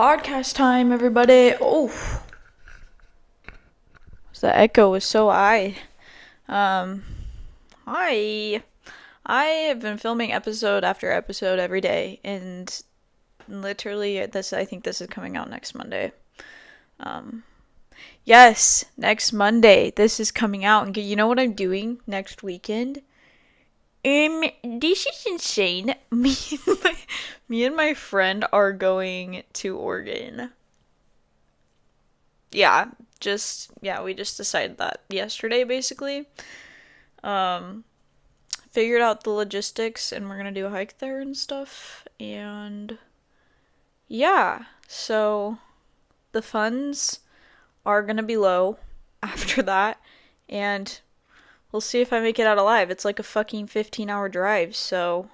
podcast time, everybody. Oh, the echo was so high. Hi. I have been filming episode after episode every day, and literally, I think this is coming out next Monday. Yes, next Monday, this is coming out, and you know what I'm doing next weekend? This is insane. Me and my friend are going to Oregon. We just decided that yesterday, basically. Um, Figured out the logistics, and we're gonna do a hike there and stuff. And yeah, so the funds are gonna be low after that, and we'll see if I make it out alive. It's like a fucking 15-hour drive, so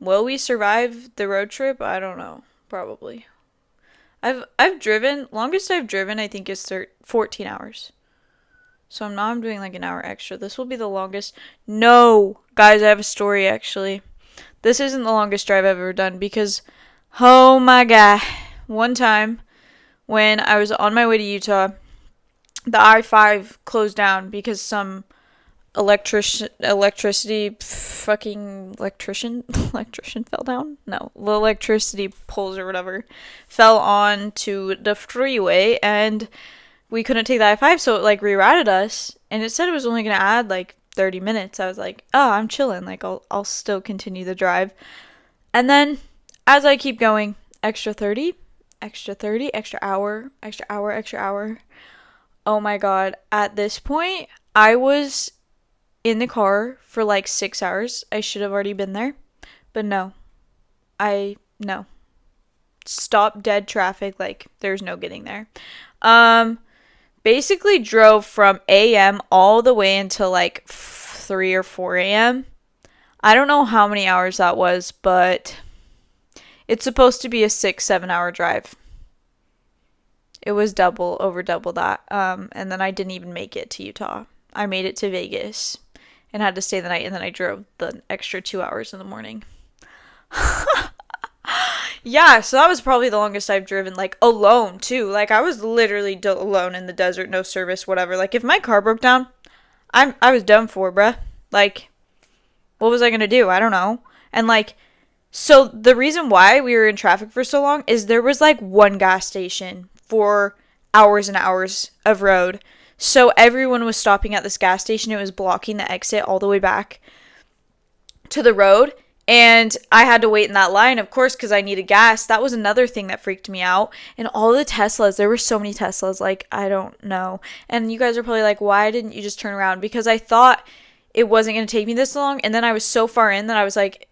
will we survive the road trip? I don't know. Probably. I've driven, longest I've driven I think is 14 hours. So now I'm doing like an hour extra. This will be the longest. No, guys, I have a story actually. This isn't the longest drive I've ever done because, oh my god, one time when I was on my way to Utah, the I-5 closed down because some electricity fell down. No, the electricity poles or whatever fell onto the freeway, and we couldn't take the I-5, so it like rerouted us, and it said it was only gonna add like 30 minutes. I was like, oh, I'm chilling, like I'll still continue the drive. And then as I keep going, extra 30, extra 30, extra hour, extra hour, extra hour. Oh my god, at this point I was in the car for like 6 hours. I should have already been there, but no. Stop dead traffic, like there's no getting there. Basically drove from AM all the way until like 3 or 4 AM. I don't know how many hours that was, but it's supposed to be a 6-7 hour drive. It was over double that. And then I didn't even make it to Utah. I made it to Vegas and had to stay the night, and then I drove the extra 2 hours in the morning. Yeah, so that was probably the longest I've driven, like, alone, too. Like, I was literally alone in the desert, no service, whatever. Like, if my car broke down, I was done for, bruh. Like, what was I gonna do? I don't know. And, like, so the reason why we were in traffic for so long is there was, like, one gas station for hours and hours of road. So everyone was stopping at this gas station. It was blocking the exit all the way back to the road. And I had to wait in that line, of course, because I needed gas. That was another thing that freaked me out. And all the Teslas, there were so many Teslas, like, I don't know. And you guys are probably like, why didn't you just turn around? Because I thought it wasn't going to take me this long. And then I was so far in that I was like,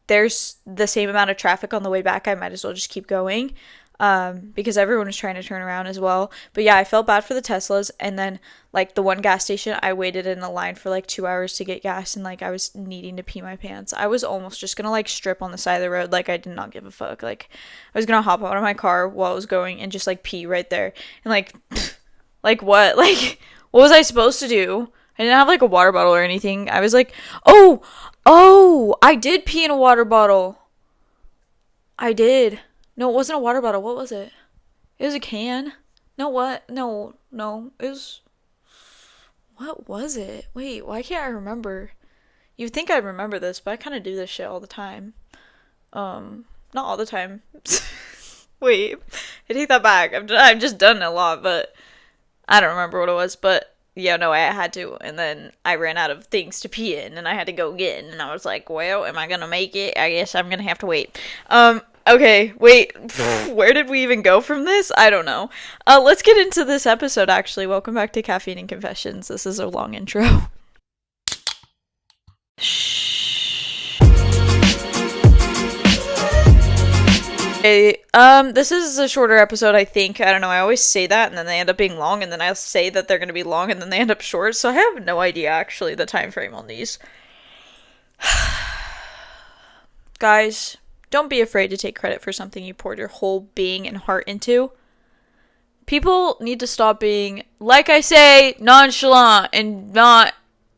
there's the same amount of traffic on the way back. I might as well just keep going. Because everyone was trying to turn around as well. But yeah, I felt bad for the Teslas. And then, like, the one gas station, I waited in a line for, like, 2 hours to get gas. And, like, I was needing to pee my pants. I was almost just gonna, like, strip on the side of the road. Like, I did not give a fuck. Like, I was gonna hop out of my car while I was going and just, like, pee right there. And, like, like, what? Like, what was I supposed to do? I didn't have, like, a water bottle or anything. I was like, oh, I did pee in a water bottle. I did. No, it wasn't a water bottle. What was it? It was a can. No, what? No. It was... What was it? Wait, why can't I remember? You'd think I'd remember this, but I kind of do this shit all the time. Not all the time. Wait, I take that back. I've just done it a lot, but I don't remember what it was. But yeah, no, I had to, and then I ran out of things to pee in, and I had to go get, and I was like, well, am I gonna make it? I guess I'm gonna have to wait. Okay, wait, where did we even go from this? I don't know. Let's get into this episode, actually. Welcome back to Caffeine and Confessions. This is a long intro. Okay, this is a shorter episode, I think. I don't know, I always say that, and then they end up being long, and then I'll say that they're gonna be long, and then they end up short, so I have no idea, actually, the time frame on these. Guys, don't be afraid to take credit for something you poured your whole being and heart into. People need to stop being, like I say, nonchalant and not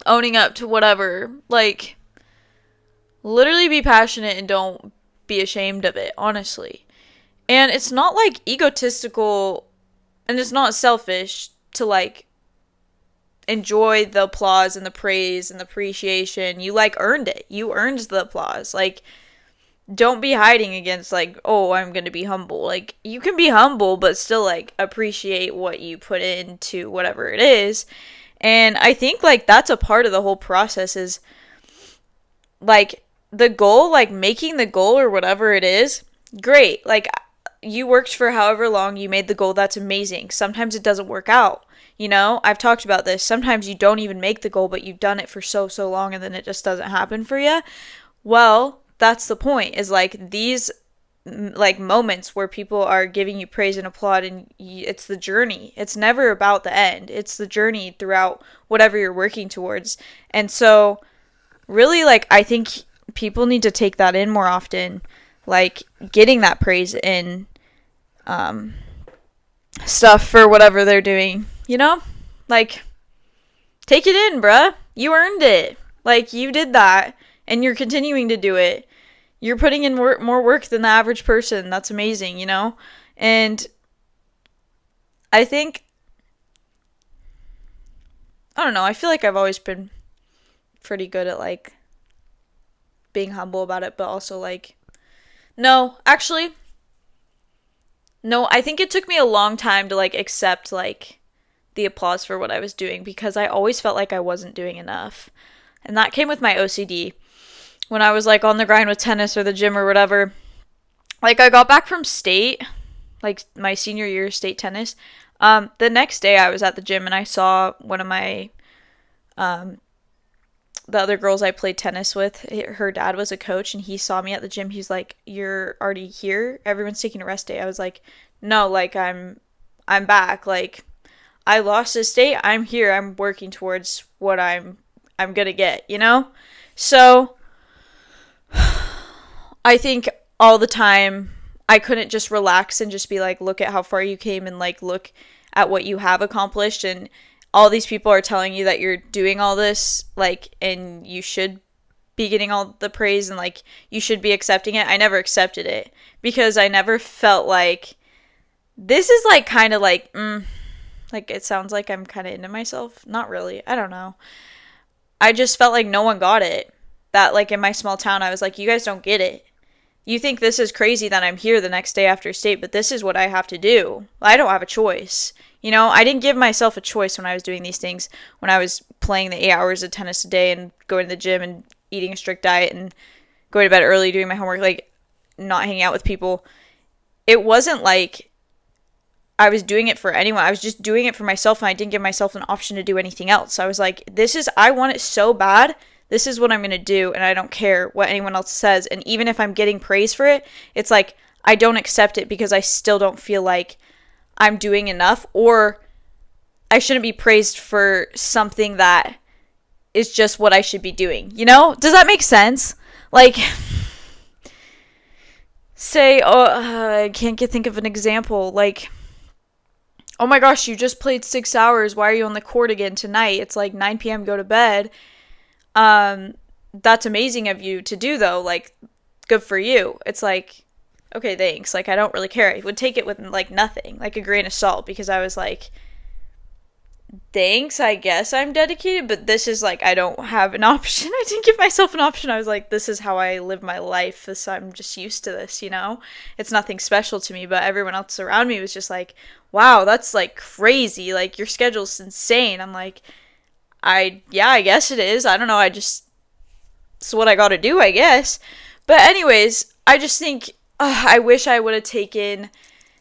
owning up to whatever. Like, literally be passionate and don't be ashamed of it, honestly. And it's not like egotistical and it's not selfish to like enjoy the applause and the praise and the appreciation. You like earned it. You earned the applause. Like, don't be hiding against like, oh, I'm gonna be humble. Like, you can be humble but still like appreciate what you put into whatever it is. And I think like that's a part of the whole process is like the goal, like making the goal or whatever it is, great. Like, you worked for however long you made the goal, that's amazing. Sometimes it doesn't work out. You know, I've talked about this. Sometimes you don't even make the goal, but you've done it for so long and then it just doesn't happen for you. Well, that's the point, is like these like moments where people are giving you praise and applaud, and it's the journey. It's never about the end. It's the journey throughout whatever you're working towards. And so really, like, I think people need to take that in more often, like getting that praise in stuff for whatever they're doing, you know? Like, take it in, bruh. You earned it. Like, you did that, and you're continuing to do it. You're putting in more work than the average person. That's amazing, you know? And I think, I don't know, I feel like I've always been pretty good at, like, being humble about it, but also, like, no, actually, no, I think it took me a long time to, like, accept, like, the applause for what I was doing, because I always felt like I wasn't doing enough. And that came with my OCD. When I was, like, on the grind with tennis or the gym or whatever, like, I got back from state, like, my senior year of state tennis. The next day I was at the gym and I saw one of my, the other girls I played tennis with, her dad was a coach, and he saw me at the gym. He's like, "You're already here? Everyone's taking a rest day." I was like, "No, like, I'm back. Like, I lost this state. I'm here. I'm working towards what I'm gonna get, you know?" So I think all the time I couldn't just relax and just be like, look at how far you came and like look at what you have accomplished, and all these people are telling you that you're doing all this, like, and you should be getting all the praise and like you should be accepting it. I never accepted it because I never felt like this is like kind of like like, it sounds like I'm kind of into myself. Not really. I don't know. I just felt like no one got it. That, like, in my small town, I was like, you guys don't get it. You think this is crazy that I'm here the next day after state, but this is what I have to do. I don't have a choice. You know, I didn't give myself a choice when I was doing these things, when I was playing the 8 hours of tennis a day and going to the gym and eating a strict diet and going to bed early, doing my homework, like, not hanging out with people. It wasn't like I was doing it for anyone. I was just doing it for myself, and I didn't give myself an option to do anything else. So I was like, I want it so bad. This is what I'm going to do, and I don't care what anyone else says. And even if I'm getting praise for it, it's like I don't accept it because I still don't feel like I'm doing enough, or I shouldn't be praised for something that is just what I should be doing. You know? Does that make sense? Like, say, I can't think of an example. Like, oh my gosh, you just played 6 hours. Why are you on the court again tonight? It's like 9 p.m. Go to bed. That's amazing of you to do, though. Like, good for you. It's like, okay, thanks. Like, I don't really care. I would take it with, like, nothing, like a grain of salt, because I was like, thanks, I guess I'm dedicated, but this is like, I don't have an option. I didn't give myself an option. I was like, this is how I live my life. I'm just used to this, you know? It's nothing special to me, but everyone else around me was just like, wow, that's like crazy. Like, your schedule's insane. I'm like, I guess it is. I don't know. It's what I gotta do, I guess. But anyways, I just think, I wish I would have taken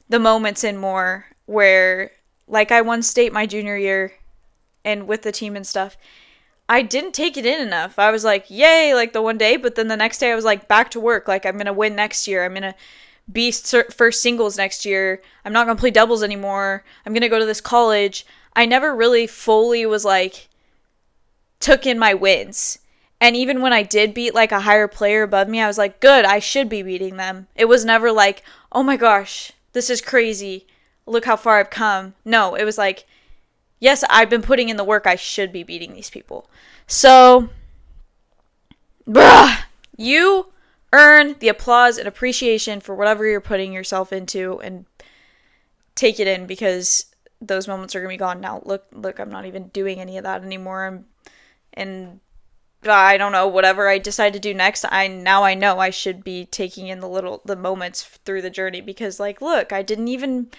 the moments in more where, like, I won state my junior year and with the team and stuff. I didn't take it in enough. I was like, yay, like the one day, but then the next day I was like, back to work. Like, I'm gonna win next year. I'm gonna be first singles next year. I'm not gonna play doubles anymore. I'm gonna go to this college. I never really fully was like, took in my wins. And even when I did beat like a higher player above me, I was like, good, I should be beating them. It was never like, oh my gosh, this is crazy. Look how far I've come. No, it was like, yes, I've been putting in the work. I should be beating these people. So, bruh, you earn the applause and appreciation for whatever you're putting yourself into, and take it in, because those moments are going to be gone. Now, look, I'm not even doing any of that anymore. And I don't know, whatever I decide to do next, I know I should be taking in the moments through the journey, because like, look, I didn't even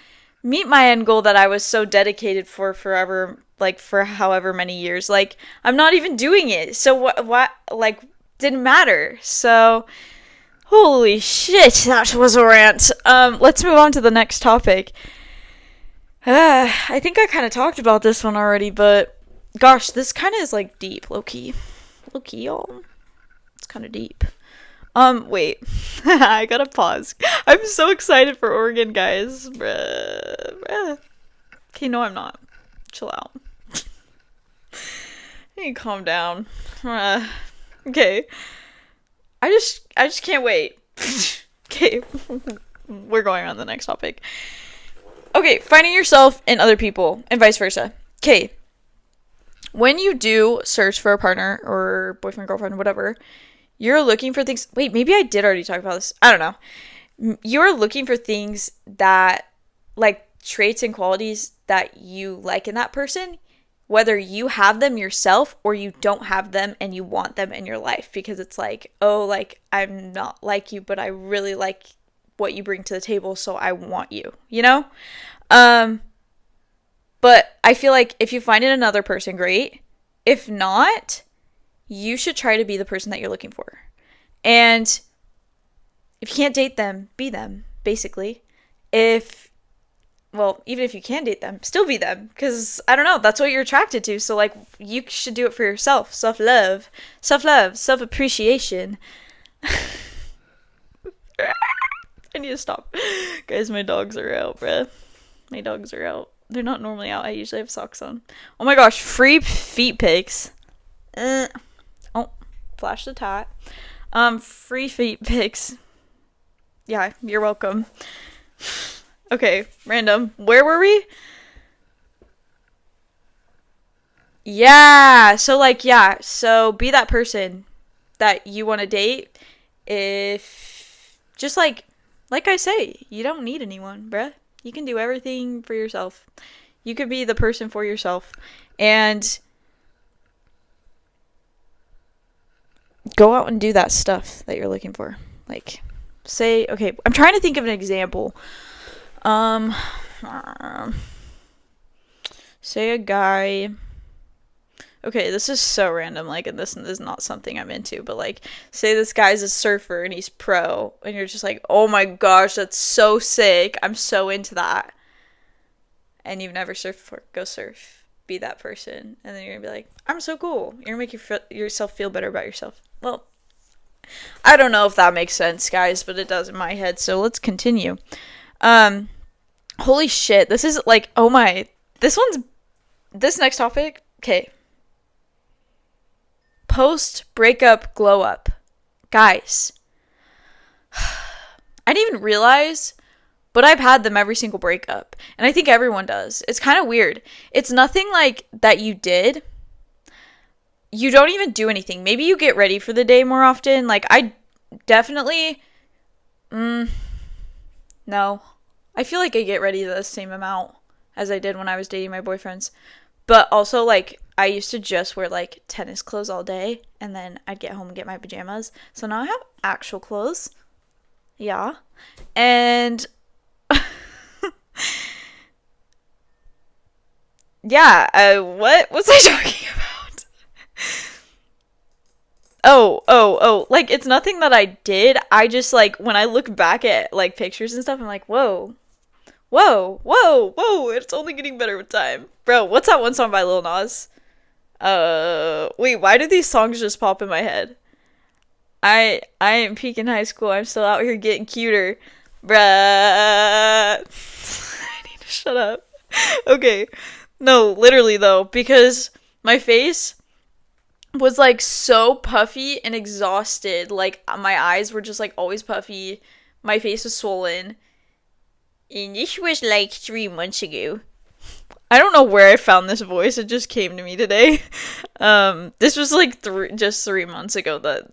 meet my end goal that I was so dedicated for forever, like for however many years. Like, I'm not even doing it. So what like, didn't matter. So holy shit, that was a rant. Let's move on to the next topic. I think I kind of talked about this one already, but gosh, this kind of is like deep, low-key, y'all. It's kind of deep. Wait. I gotta pause. I'm so excited for Oregon, guys. Bruh. Okay, no, I'm not. Chill out. I need to calm down. Okay. I just can't wait. Okay. We're going on the next topic. Okay, finding yourself in other people, and vice versa. Okay. When you do search for a partner, or boyfriend, girlfriend, whatever, you're looking for things. Wait, maybe I did already talk about this. I don't know. You're looking for things that, like, traits and qualities that you like in that person, whether you have them yourself or you don't have them and you want them in your life, because it's like, oh, like, I'm not like you, but I really like what you bring to the table, so I want you, you know? But I feel like if you find it another person, great. If not, you should try to be the person that you're looking for. And if you can't date them, be them, basically. Even if you can date them, still be them. Because, I don't know, that's what you're attracted to. So, like, you should do it for yourself. Self-love, self-appreciation. I need to stop. Guys, my dogs are out, bruh. My dogs are out. They're not normally out. I usually have socks on. Oh my gosh, free feet pics. Oh, flash the tot. Free feet pics. Yeah, you're welcome. Okay, random. Where were we? Yeah, so be that person that you want to date. If, just like I say, you don't need anyone, bruh. You can do everything for yourself. You could be the person for yourself. And go out and do that stuff that you're looking for. Like, say, okay, I'm trying to think of an example. Say a guy. Okay, this is so random, like, and this is not something I'm into, but, like, say this guy's a surfer and he's pro, and you're just like, oh my gosh, that's so sick, I'm so into that, and you've never surfed before, go surf, be that person, and then you're gonna be like, I'm so cool, you're gonna make yourself feel better about yourself. Well, I don't know if that makes sense, guys, but it does in my head, so let's continue. Holy shit, this is, like, oh my, this next topic, okay. Post-breakup glow-up. Guys. I didn't even realize, but I've had them every single breakup. And I think everyone does. It's kind of weird. It's nothing like that you did. You don't even do anything. Maybe you get ready for the day more often. Like, I definitely... no. I feel like I get ready the same amount as I did when I was dating my boyfriends. But also, like, I used to just wear, like, tennis clothes all day, and then I'd get home and get my pajamas. So now I have actual clothes. Yeah. And, yeah, what was I talking about? Oh, like, it's nothing that I did. I just, like, when I look back at, like, pictures and stuff, I'm like, whoa, it's only getting better with time. Bro, what's that one song by Lil Nas? Wait, why do these songs just pop in my head? I ain't peaking high school, I'm still out here getting cuter. Bruh. I need to shut up. Okay. No, literally though, because my face was like so puffy and exhausted. Like, my eyes were just like always puffy. My face was swollen. And this was like 3 months ago. I don't know where I found this voice. It just came to me today. This was like just 3 months ago that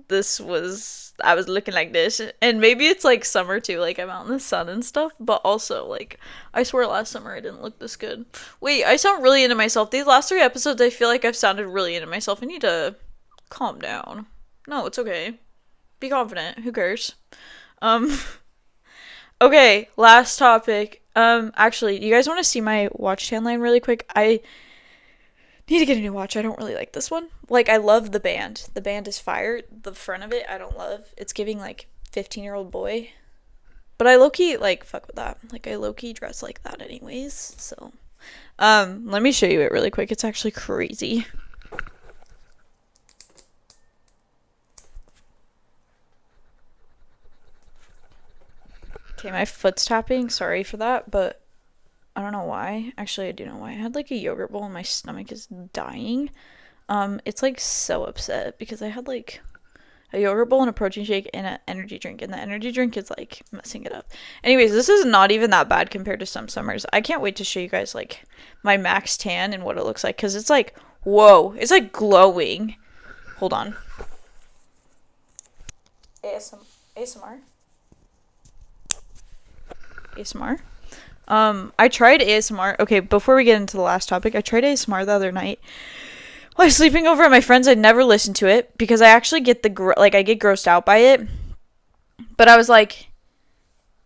this was I was looking like this. And maybe it's like summer too, like I'm out in the sun and stuff, but also like I swear last summer I didn't look this good. Wait, I sound really into myself. These last 3 episodes I feel like I've sounded really into myself. I need to calm down. No, it's okay. Be confident. Who cares? Um okay, last topic. Actually, you guys want to see my watch tan line really quick? I need to get a new watch. I don't really like this one. Like, I love the band. The band is fire. The front of it, I don't love. It's giving, like, 15-year-old boy. But I low-key, like, fuck with that. Like, I low-key dress like that anyways. So, let me show you it really quick. It's actually crazy. Okay, my foot's tapping. Sorry for that, but I don't know why. Actually, I do know why. I had like a yogurt bowl and my stomach is dying. It's like so upset because I had like a yogurt bowl and a protein shake and an energy drink, and the energy drink is like messing it up. Anyways, this is not even that bad compared to some summers. I can't wait to show you guys like my max tan and what it looks like because it's like, whoa, it's like glowing. Hold on. ASMR. ASMR. I tried ASMR. Okay, before we get into the last topic, I tried ASMR the other night. While I was sleeping over at my friend's, I never listened to it because I actually get I get grossed out by it. But I was like,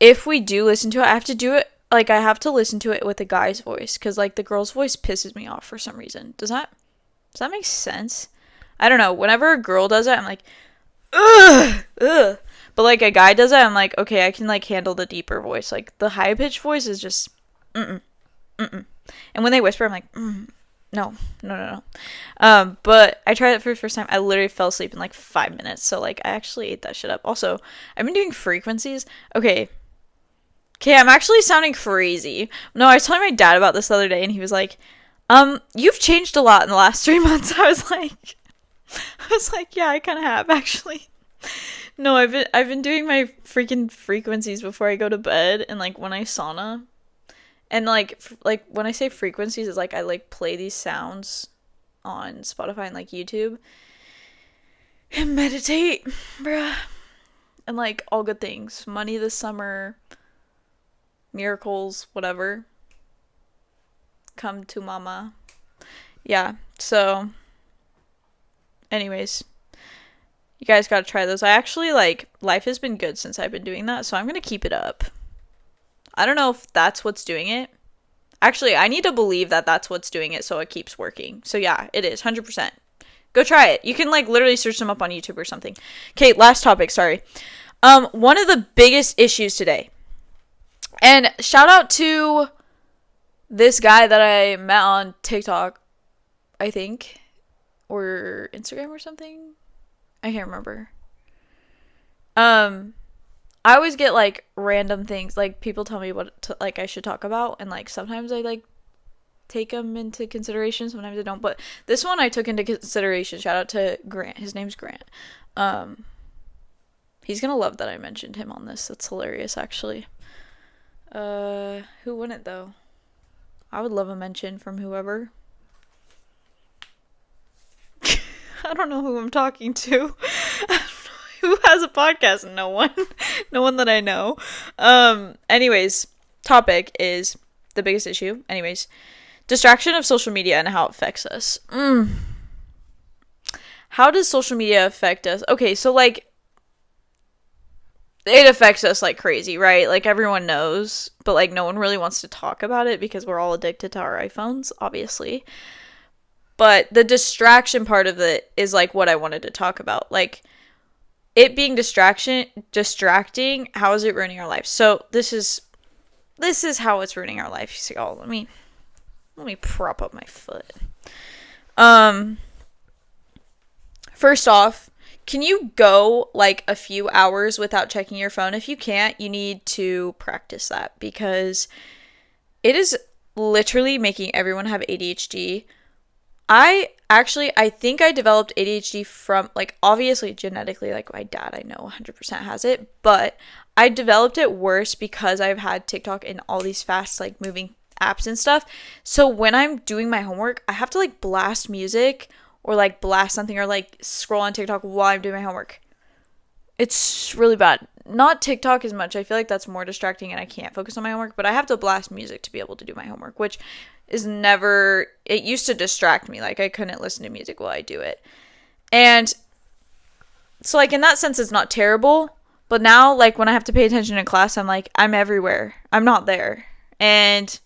if we do listen to it, I have to do it, like, I have to listen to it with a guy's voice because, like, the girl's voice pisses me off for some reason. Does that make sense? I don't know. Whenever a girl does it, I'm like, ugh, ugh. But, like, a guy does it, I'm like, okay, I can, like, handle the deeper voice. Like, the high-pitched voice is just, mm-mm, mm-mm. And when they whisper, I'm like, no. But I tried it for the first time. I literally fell asleep in, like, 5 minutes. So, like, I actually ate that shit up. Also, I've been doing frequencies. Okay, I'm actually sounding crazy. No, I was telling my dad about this the other day, and he was like, you've changed a lot in the last 3 months. I was like, yeah, I kind of have, actually. No, I've been doing my freaking frequencies before I go to bed, and like when I sauna, and like when I say frequencies, it's like I like play these sounds on Spotify and like YouTube and meditate, bruh, and like all good things, money this summer, miracles, whatever, come to mama, yeah. So, anyways. You guys gotta try those. I actually, like, life has been good since I've been doing that, so I'm gonna keep it up. I don't know if that's what's doing it. Actually, I need to believe that that's what's doing it so it keeps working. So yeah, it is, 100%. Go try it. You can, like, literally search them up on YouTube or something. Okay, last topic, sorry. One of the biggest issues today. And shout out to this guy that I met on TikTok, I think. Or Instagram or something. I can't remember. I always get like random things, like people tell me what like I should talk about, and like sometimes I like take them into consideration, sometimes I don't. But this one I took into consideration. Shout out to Grant. His name's Grant. He's gonna love that I mentioned him on this. That's hilarious, actually. Who wouldn't though? I would love a mention from whoever. I don't know who I'm talking to. Who has a podcast? No one. No one that I know. Anyways, topic is the biggest issue. Anyways, distraction of social media and how it affects us. How does social media affect us? Okay, so like it affects us like crazy, right? Like everyone knows, but like no one really wants to talk about it because we're all addicted to our iPhones, obviously. But the distraction part of it is like what I wanted to talk about. Like it being distracting, how is it ruining our life? So this is how it's ruining our life. You see, oh, let me prop up my foot. First off, can you go like a few hours without checking your phone? If you can't, you need to practice that because it is literally making everyone have ADHD. I think I developed ADHD from, like, obviously genetically, like, my dad, I know 100% has it, but I developed it worse because I've had TikTok and all these fast, like, moving apps and stuff. So when I'm doing my homework, I have to, like, blast music or, like, blast something or, like, scroll on TikTok while I'm doing my homework. It's really bad. Not TikTok as much. I feel like that's more distracting and I can't focus on my homework, but I have to blast music to be able to do my homework, which is never, it used to distract me. Like I couldn't listen to music while I do it. And so like in that sense it's not terrible, but now like when I have to pay attention in class, I'm like I'm everywhere. I'm not there. And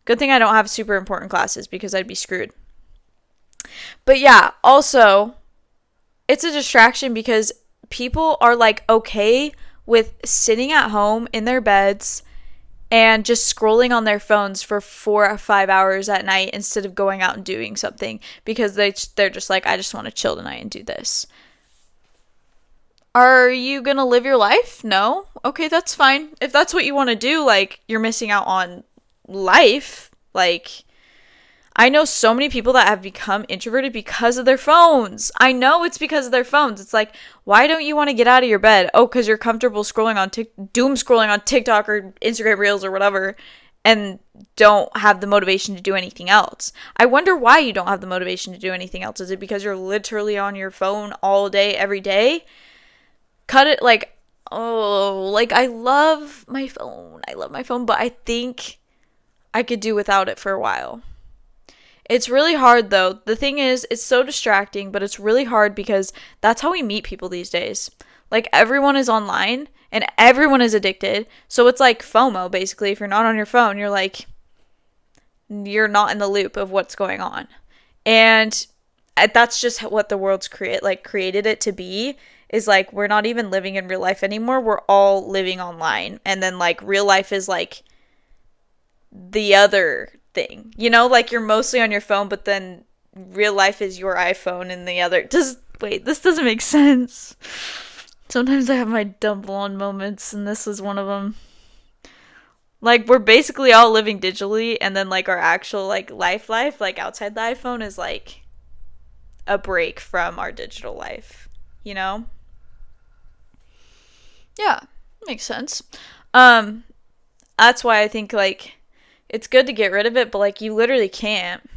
good thing I don't have super important classes because I'd be screwed. But yeah, also it's a distraction because people are like okay with sitting at home in their beds and just scrolling on their phones for 4 or 5 hours at night instead of going out and doing something because they're just like I just want to chill tonight and do this. Are you going to live your life? No. Okay, that's fine. If that's what you want to do, like you're missing out on life. Like I know so many people that have become introverted because of their phones. I know it's because of their phones. It's like, why don't you want to get out of your bed? Oh, because you're comfortable scrolling on doom scrolling on TikTok or Instagram Reels or whatever, and don't have the motivation to do anything else. I wonder why you don't have the motivation to do anything else. Is it because you're literally on your phone all day, every day? Cut it like, oh, like I love my phone. I love my phone, but I think I could do without it for a while. It's really hard though. The thing is, it's so distracting, but it's really hard because that's how we meet people these days. Like everyone is online and everyone is addicted. So it's like FOMO basically. If you're not on your phone, you're not in the loop of what's going on. And that's just what the world's created it to be, is like we're not even living in real life anymore. We're all living online. And then like real life is like the other thing, like you're mostly on your phone, but then real life is your iPhone and the other. Wait, this doesn't make sense. Sometimes I have my dumb blonde moments, and this is one of them. Like we're basically all living digitally, and then like our actual like life like outside the iPhone is like a break from our digital life, Yeah, makes sense. That's why I think like it's good to get rid of it, but like you literally can't.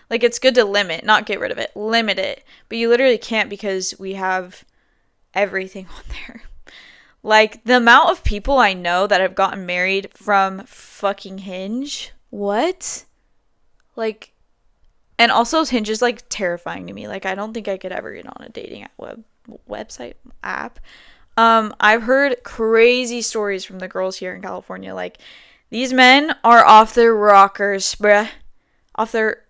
Like it's good to not get rid of it, limit it, but you literally can't because we have everything on there. Like the amount of people I know that have gotten married from fucking Hinge. What? Like, and also Hinge is like terrifying to me. Like I don't think I could ever get on a dating website app. I've heard crazy stories from the girls here in California. Like these men are off their rockers, bruh. Off their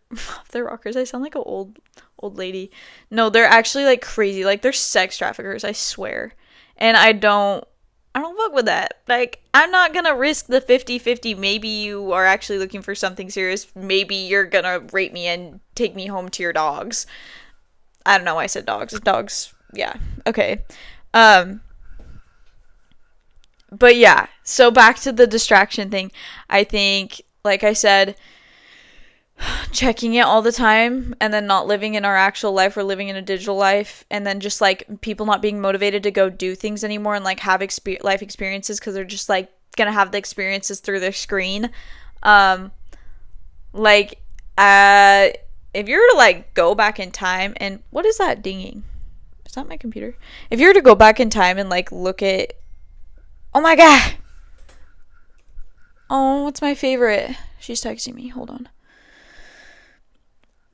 rockers. I sound like an old lady. No, they're actually like crazy. Like they're sex traffickers, I swear. And I don't fuck with that. Like I'm not gonna risk the 50-50. Maybe you are actually looking for something serious. Maybe you're gonna rape me and take me home to your dogs. I don't know why I said dogs. Dogs, yeah. Okay. But yeah, so back to the distraction thing. I think, like I said, checking it all the time and then not living in our actual life or living in a digital life, and then just like people not being motivated to go do things anymore and like have life experiences because they're just like gonna have the experiences through their screen. Like if you were to like go back in time, and what is that dinging? Is that my computer? If you were to go back in time and like look at, oh my god, oh, what's my favorite? She's texting me, hold on.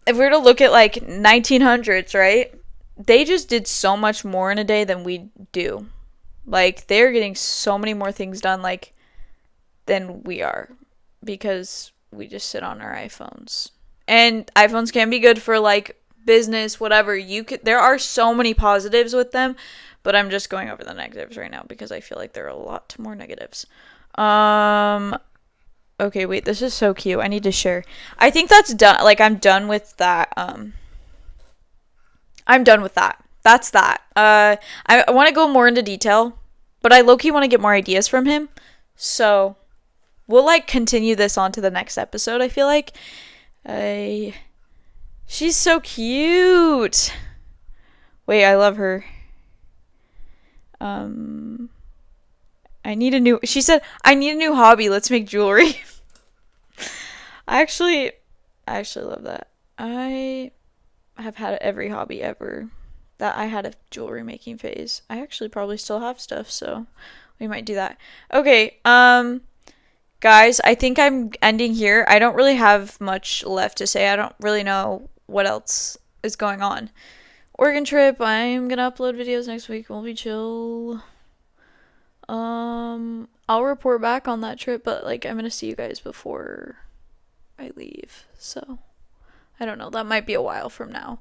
If we were to look at like 1900s, right? They just did so much more in a day than we do. Like they're getting so many more things done like than we are because we just sit on our iPhones. And iPhones can be good for like business, whatever. There are so many positives with them, but I'm just going over the negatives right now because I feel like there are a lot more negatives. Okay, wait, this is so cute. I need to share. I think that's done. Like, I'm done with that. I'm done with that. That's that. I want to go more into detail, but I low-key want to get more ideas from him. So, we'll, like, continue this on to the next episode, I feel like. She's so cute. Wait, I love her. She said, I need a new hobby. Let's make jewelry. I actually love that. I have had every hobby ever. that I had a jewelry making phase. I actually probably still have stuff, so we might do that. Okay, guys, I think I'm ending here. I don't really have much left to say. I don't really know what else is going on. Oregon trip, I'm gonna upload videos next week. We'll be chill. I'll report back on that trip, but like I'm gonna see you guys before I leave. So I don't know. That might be a while from now.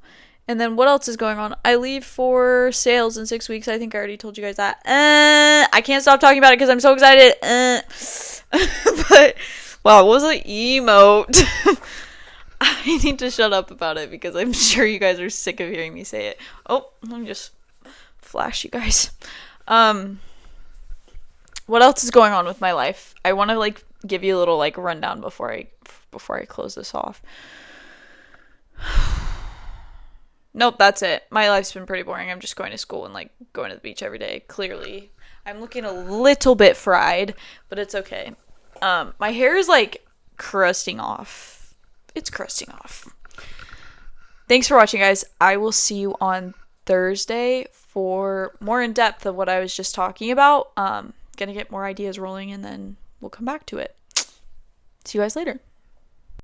And then what else is going on? I leave for sales in 6 weeks. I think I already told you guys that. I can't stop talking about it because I'm so excited. But wow, what was an emote? I need to shut up about it because I'm sure you guys are sick of hearing me say it. Oh, let me just flash you guys. What else is going on with my life? I want to like give you a little like rundown before I close this off. Nope, that's it. My life's been pretty boring. I'm just going to school and like going to the beach every day. Clearly, I'm looking a little bit fried, but it's okay. My hair is like crusting off. It's crusting off. Thanks for watching, guys. I will see you on Thursday for more in depth of what I was just talking about. Gonna get more ideas rolling and then we'll come back to it. See you guys later.